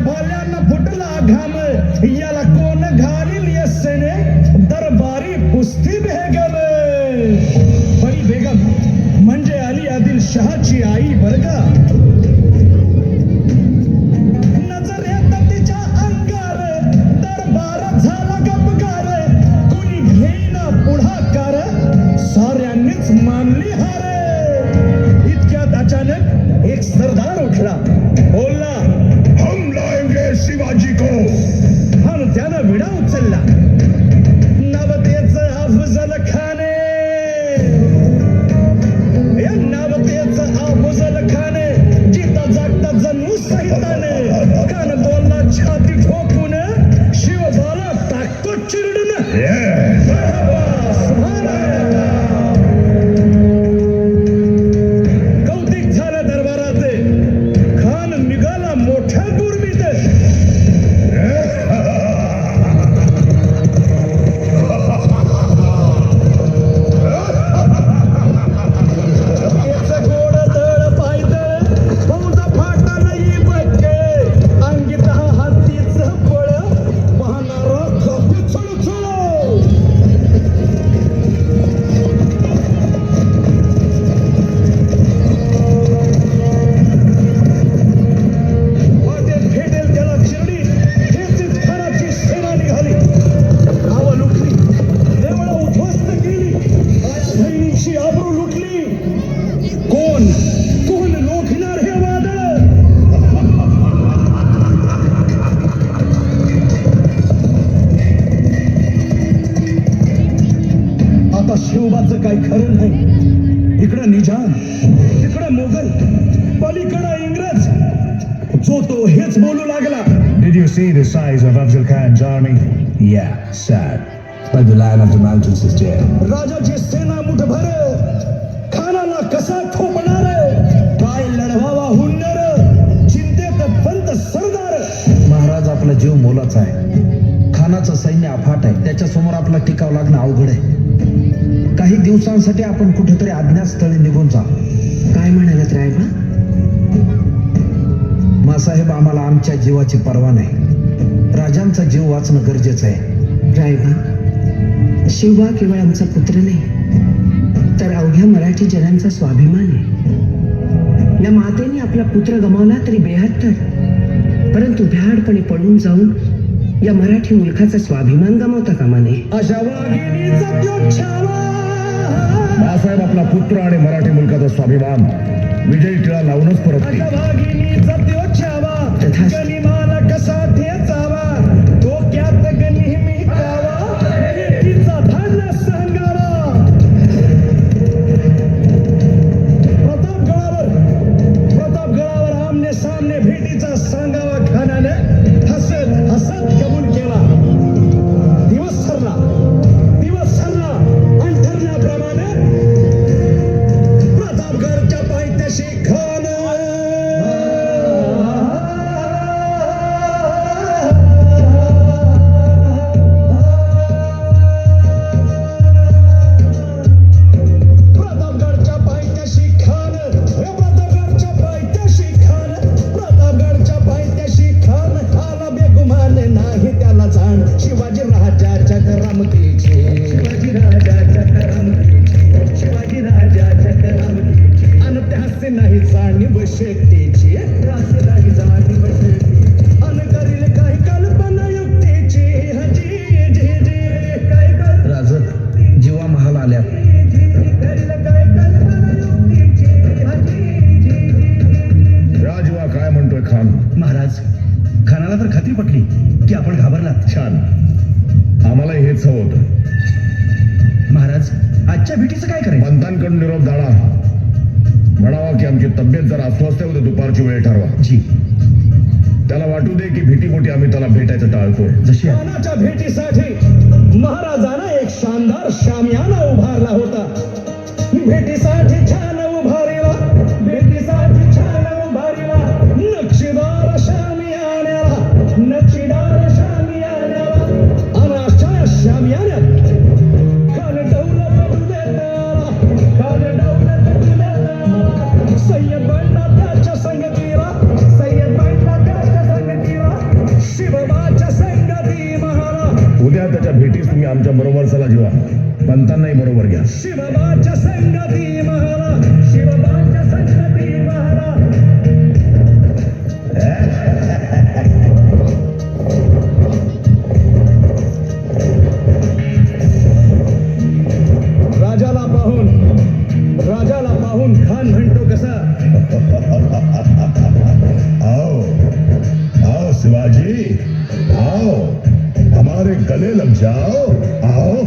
भाल्यांना फुटला घाम याला कोण घालील यस्सेने दरबारी कुस्ती बेगम. परी बेगम म्हणजे अली आदिल शहाची आई बर का. नजरेत तिच्या अंगार दरबार झाला गपकार. कुणी घेईना पुढाकार साऱ्यांनीच मानली हार. इतक्यात अचानक एक सरदार उठला, बोलला हम लाएंगे शिवाजी को. आणि त्यानं विडा उचलला. नवतेचं अफजल खाने, नवतेचं अफजल खाने जिता जागता जणू सैताने. कान बोलला छाती ठोकून शिवबाला टाकतो चिरडून. कौतिक झालं दरबाराचे. खान निघाला मोठ्या गुरमीत. गोड तळ पायदळ फौज फाटा नाही बक्के. अंगित हातीच बळ वाहणार कपी चुळचुळ. वाटेत भेटेल त्याला चिरडी हेचीच खानाची सेना निघाली. गावं लुटली, देवळं उद्ध्वस्त केली, बहिणीची आबरू लुटली. कोण कोण लोखणार हे वादळ. आता शिवबाचं काही खरं नाही. इकडं निजाम, तिकडं मोगल, पलीकडं इंग्रज. जो तो हेच बोलू लागला. Did you see the size of Afzal Khan's army? Yeah, sad. But the Lion of the Mountains is dead. राजाची सेना मुठभर खानाला कसा ठोपणार. काय लढवावा हुन्नर चिंतेत पंत सरदार. महाराज आपला जीव मोलाचा आहे. खानाचं सैन्य अफाट आहे. त्याच्यासमोर आपला टिकाव लागणं अवघड आहे. काही दिवसांसाठी आपण कुठेतरी अज्ञातस्थळी निघून जा. काय म्हणालात रायबा? मासाहेब आम्हाला आमच्या जीवाची पर्वा नाही. राजांचा जीव वाचणं गरजेचं आहे. रायबा, शिवबा केवळ आमचा पुत्र नाही, तर अवघ्या मराठी जनांचा स्वाभिमान आहे. या मातेने आपला पुत्र गमावला तरी 72, परंतु भ्याडपणे पळून जाऊन या मराठी मुलखाचा स्वाभिमान गमावता कामा नये. अशा वाघिणीचा त्योच्छावा. मासाहेब आपला पुत्र आणि मराठी मुलकाचा स्वाभिमान विजयी टिळा लावूनच परततील. अशा वाघिणीचा त्योच्छावा. तथास्तु. गनिमाला कसा ठेचावा, डोक्यात नेहमी कावा. भेटीचा धाडला सांगावा. प्रतापगडावर आमने सामने भेटीचा सांगावा खानाने हसत हसत कबूल केला. दिवस सरला आणि ठरल्याप्रमाणे प्रतापगडच्या पायथ्याशी खान. प्रतापगडच्या पायथ्याशी खान. प्रतापगडच्या पायथ्याशी खान. प्रतापगडच्या पायथ्याशी खान. आला बेगुमान नाही त्याला जाण. शिवाजी राजाच्या करामतीची. शिवाजी राजाच्या करामतीची. शिवाजी राजाच्या करामतीची. अन त्यासे नाही जाणीव शक्तीची. त्यासे नाही जाणीव शक्तीची. अन करील काही कल्पना युक्तीची. हजी जी जी काय कर. राज जीवा महाल आल्या. करील काय कल्पना युक्तीची. हजी जी जी. राजवा काय म्हणतोय खान? महाराज, खानाला तर खात्री पटली की आपण घाबरलात. छान, आम्हाला हेच हवं होतं. महाराज, आजच्या भेटीचं काय करायचं? पंतांकडून निरोप धाडा. म्हणावा की आमची तब्येत जरा अस्वस्थ होते, दुपारची वेळ ठरवा. जी. त्याला वाटू दे की भीतीपोटी आम्ही त्याला भेटायचं टाळतोय. जशी आहे. खानाच्या भेटीसाठी महाराजानं एक शानदार शामियाना उभारला होता. भेटीसाठी छान उभारीला. भेटीसाठी छान उभारीला. नक्षीदार शामियान्याला. नक्षीदार शामियान्याला. आणि अशा शामियान्यात खान दौलत दुलेला. खान दौलत दुलेला. सय्यद बंडा त्याच्या संगतीला. सय्यद बंडा त्याच्या संगतीला. आमच्या बरोबर चला जीवा म्हणतानाही बरोबर घ्या शिवबाच्या संगती महाला शिवबाच्या संगती महाला राजाला पाहून खान म्हणतो कसा आओ आओ शिवाजी आओ हमारे गले लग जाओ आओ